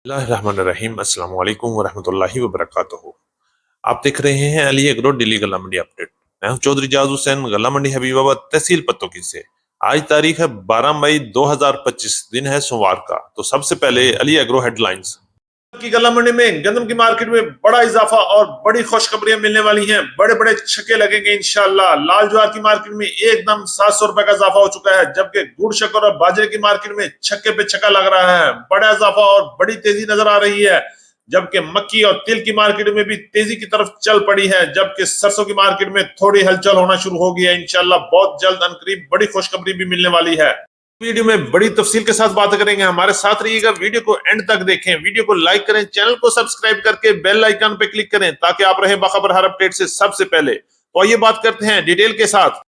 बिस्मिल्लाहिर्रहमानिर्रहीम अस्सलाम वालेकुम वरहमतुल्लाहि वबरकातुहू। आप देख रहे हैं अली एग्रो डेली गल्ला मंडी अपडेट। मैं हूं चौधरी जाज हुसैन, गल्ला मंडी हबीबाबाद, तहसील पत्तोकी से। आज तारीख है 12 मई 2025, दिन है सोमवार का। तो सबसे पहले अली एग्रो हेडलाइंस की। गल्ला मंडी में गंदम की मार्केट में बड़ा इजाफा और बड़ी खुशखबरियां मिलने वाली हैं। बड़े बड़े छक्के लगेंगे इंशाल्लाह। लाल ज्वार की मार्केट में एकदम 700 रुपए का इजाफा हो चुका है, जबकि गुड़ शक्कर और बाजरे की मार्केट में छक्के पे छक्का लग रहा है। बड़ा इजाफा और बड़ी तेजी नजर आ रही है। जबकि मक्की और तिल की मार्केट में भी तेजी की तरफ चल पड़ी है, जबकि सरसों की मार्केट में थोड़ी हलचल होना शुरू हो गई है। इंशाल्लाह बहुत जल्द अनकरीब बड़ी खुशखबरी भी मिलने वाली है। वीडियो में बड़ी तफसील के साथ बात करेंगे, हमारे साथ रहिएगा। वीडियो को एंड तक देखें, वीडियो को लाइक करें, चैनल को सब्सक्राइब करके बेल आइकन पे क्लिक करें ताकि आप रहें बाखबर हर अपडेट से सबसे पहले। तो आइए बात करते हैं डिटेल के साथ।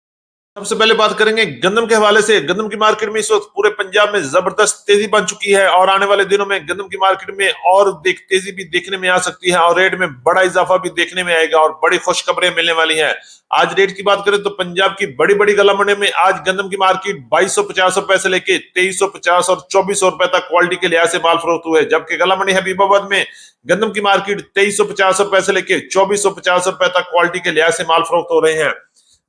सबसे पहले बात करेंगे गंदम के हवाले से। गंदम की मार्केट में इस वक्त पूरे पंजाब में जबरदस्त तेजी बन चुकी है और आने वाले दिनों में गंदम की मार्केट में और तेजी भी देखने में आ सकती है और रेट में बड़ा इजाफा भी देखने में आएगा और बड़ी खुशखबरें मिलने वाली हैं। आज रेट की बात करें तो पंजाब की बड़ी बड़ी गल्ला मंडी में आज गंदम की मार्केट 2250 रुपए से लेके 2350 और 2400 रुपए तक क्वालिटी के लिहाज से माल फरोख्त हुए, जबकि गल्ला मंडी हबीबाबाद में गंदम की मार्केट 2350 रुपए से लेके 2450 रुपए तक क्वालिटी के लिहाज से माल फरोख्त हो रहे हैं।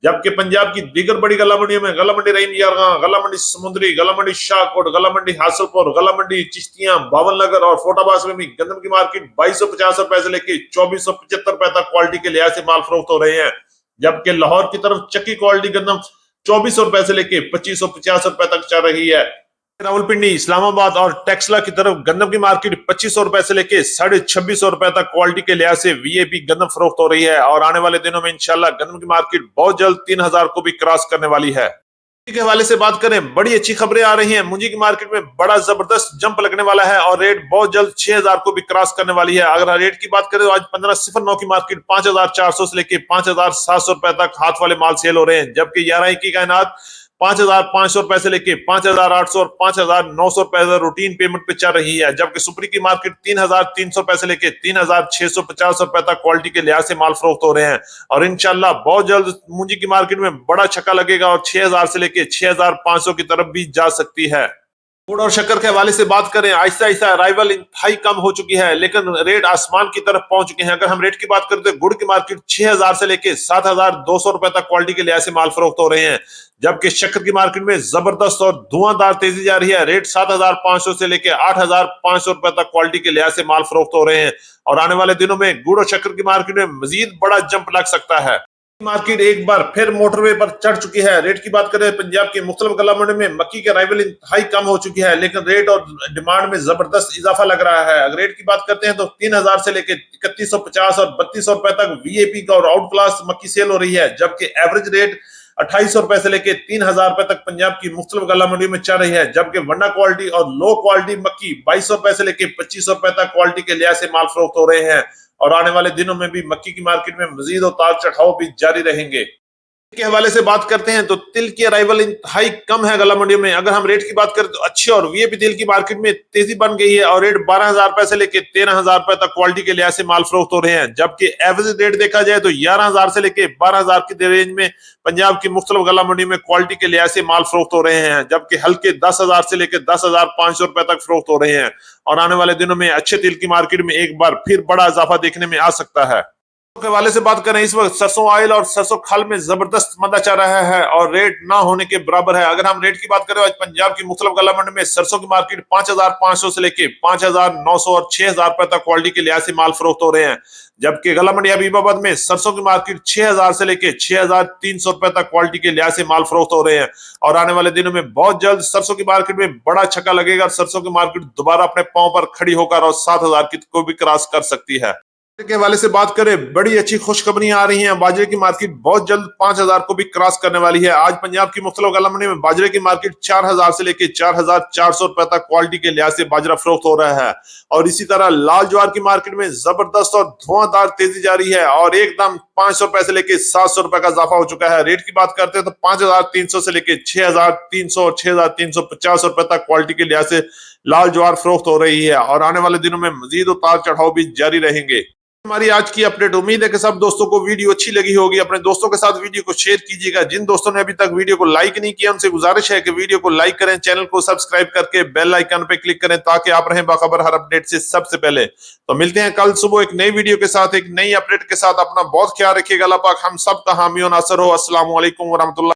जबकि पंजाब की दीगर बड़ी गला मंडियों में गला मंडी रहीम यारगां, गला मंडी समुद्री, गला मंडी शाहकोट, गला मंडी हासिलपुर, गला मंडी चिश्तियां, बावलनगर और फोटाबाज में भी गंदम की मार्केट 2250 रुपए से लेकर 2475 रुपए तक क्वालिटी के लिहाज से माल फरोख्त हो रहे हैं। जबकि लाहौर की तरफ चक्की क्वालिटी गंदम 2400 रुपए से लेकर 2550 रुपए तक चल रही है। रावलपिंडी, इस्लामाबाद और टेक्सला की तरफ गंदम की मार्केट 2500 रुपए से लेके 2650 रुपए तक क्वालिटी के लिहाज से वीएपी गंदम फरोख्त हो रही है और आने वाले दिनों में इंशाल्लाह गंदम की मार्केट बहुत जल्द 3000 को भी क्रॉस करने वाली है। के हवाले से बात करें, बड़ी अच्छी खबरें आ रही हैं। मुंजी की मार्केट में बड़ा जबरदस्त जंप लगने वाला है और रेट बहुत जल्द 6000 को भी क्रॉस करने वाली है। अगर रेट की बात करें तो आज 1509 की मार्केट 5400 से लेकर 5700 रुपए तक हाथ वाले माल सेल हो रहे हैं, जबकि 11 की कायनात 5500 रुपए से लेके 5800 और 5900 रुपए रूटीन पेमेंट पे चल रही है। जबकि सुपरी की मार्केट 3300 रुपए से लेके 3650 रुपए तक क्वालिटी के लिहाज से माल फरोख्त हो रहे हैं और इंशाल्लाह बहुत जल्द मुंजी की मार्केट में बड़ा छक्का लगेगा और 6000 से लेके 6500 की तरफ भी जा सकती है। गुड़ और शक्कर के हवाले से बात करें, आहिस्ता आहिस्ता अराइवल इंतहाई कम हो चुकी है, लेकिन रेट आसमान की तरफ पहुंच चुके हैं। अगर हम रेट की बात करें तो गुड़ की मार्केट 6000 से लेके 7200 रुपए तक क्वालिटी के लिहाज से माल फरोख्त हो रहे हैं, जबकि शक्कर की मार्केट में जबरदस्त और धुआंधार तेजी जा रही है। रेट 7500 से लेके 8500 रुपए तक क्वालिटी के लिहाज से माल फरोख्त हो रहे हैं और आने वाले दिनों में गुड़ और शक्कर की मार्केट में मजीद बड़ा जंप लग सकता है। मार्केट एक बार फिर मोटरवे पर चढ़ चुकी है। रेट की बात करें, पंजाब के मुख्तलिफ गल्ला मंडी में मक्की के अराइवल इंतहाई कम हो चुकी है, लेकिन रेट और डिमांड में जबरदस्त इजाफा लग रहा है। अगर रेट की बात करते हैं तो 3000 से लेकर 3150 और 3200 रुपए तक वीएपी का और आउट क्लास मक्की सेल हो रही है, जबकि एवरेज रेट 2800 रुपए से लेकर 3000 रुपए तक पंजाब की मुख्तलिफ गल्ला मंडी में चल रही है। जबकि वंडा क्वालिटी और लो क्वालिटी मक्की 2200 रुपए से लेकर 2500 रुपए तक क्वालिटी के लिहाज से माल फरोख्त हो रहे हैं और आने वाले दिनों में भी मक्की की मार्केट में मजीद उतार चढ़ाव भी जारी रहेंगे। के हवाले से बात करते हैं तो तिल की अराइवल इंतहाई कम है गला मंडियों में। अगर हम रेट की बात करें तो अच्छी और वीएपी तिल की मार्केट में तेजी बन गई है और रेट 12000 रुपए से लेकर 13000 रुपए तक क्वालिटी के लिहाज से माल फरोख्त हो रहे हैं, जबकि एवरेज रेट देखा जाए तो 11000 से लेकर 12000 की रेंज में पंजाब की मुख्तलिफ गला मंडी में क्वालिटी के लिहाज से माल फरोख्त हो रहे हैं, जबकि हल्के 10000 से लेकर 10500 रुपए तक फरोख्त हो रहे हैं और आने वाले दिनों में अच्छे तिल की मार्केट में एक बार फिर बड़ा इजाफा देखने में आ सकता है। के हवाले से बात करें, इस वक्त सरसों ऑयल और सरसों खल में जबरदस्त मंदा चल रहा है और रेट ना होने के बराबर है। अगर हम रेट की बात करें, आज पंजाब की मुख्तलिफ गल्ला मंडी में सरसों की मार्केट 5500 से लेके 5900 और 6000 रुपए तक क्वालिटी के लिहाज से माल फरोख्त हो रहे हैं, जबकि गल्ला मंडी हबीबाबाद में सरसों की मार्केट 6000 से लेके 6300 रुपए तक क्वालिटी के लिहाज से माल फरोख्त हो रहे हैं और आने वाले दिनों में बहुत जल्द सरसों की मार्केट में बड़ा छक्का लगेगा और सरसों की मार्केट दोबारा अपने पांव पर खड़ी होकर और 7000 की को भी क्रॉस कर सकती है। के हवाले से बात करें, बड़ी अच्छी खुशखबरियां आ रही हैं। बाजरे की मार्केट बहुत जल्द 5000 को भी क्रॉस करने वाली है। आज पंजाब की मुख्तलिफ गल्ला मंडी में बाजरे की मार्केट 4000 से लेकर 4400 रुपए तक क्वालिटी के लिहाज से बाजरा फरोख्त हो रहा है और इसी तरह लाल ज्वार की मार्केट में जबरदस्त और धुआंधार तेजी जारी है और एकदम 500 रुपए से लेकर 700 रुपए का इजाफा हो चुका है। रेट की बात करते हैं तो 5300 से लेकर 6300 और 6350 रुपए तक क्वालिटी के लिहाज से लाल ज्वार फरोख्त हो रही है और आने वाले दिनों में मजीद उतार चढ़ाव भी जारी रहेंगे। हमारी आज की अपडेट। उम्मीद है कि सब दोस्तों को वीडियो अच्छी लगी होगी। अपने दोस्तों के साथ वीडियो को शेयर कीजिएगा। जिन दोस्तों ने अभी तक वीडियो को लाइक नहीं किया उनसे गुजारिश है कि वीडियो को लाइक करें, चैनल को सब्सक्राइब करके बेल आइकन पे क्लिक करें ताकि आप रहें बाखबर हर अपडेट से सबसे पहले। तो मिलते हैं कल सुबह एक नई वीडियो के साथ, एक नई अपडेट के साथ। अपना बहुत ख्याल रखिएगा। अल्लाह पाक हम सब का हामी और नासर हो। अस्सलाम वालेकुम व रहमतुल्लाह।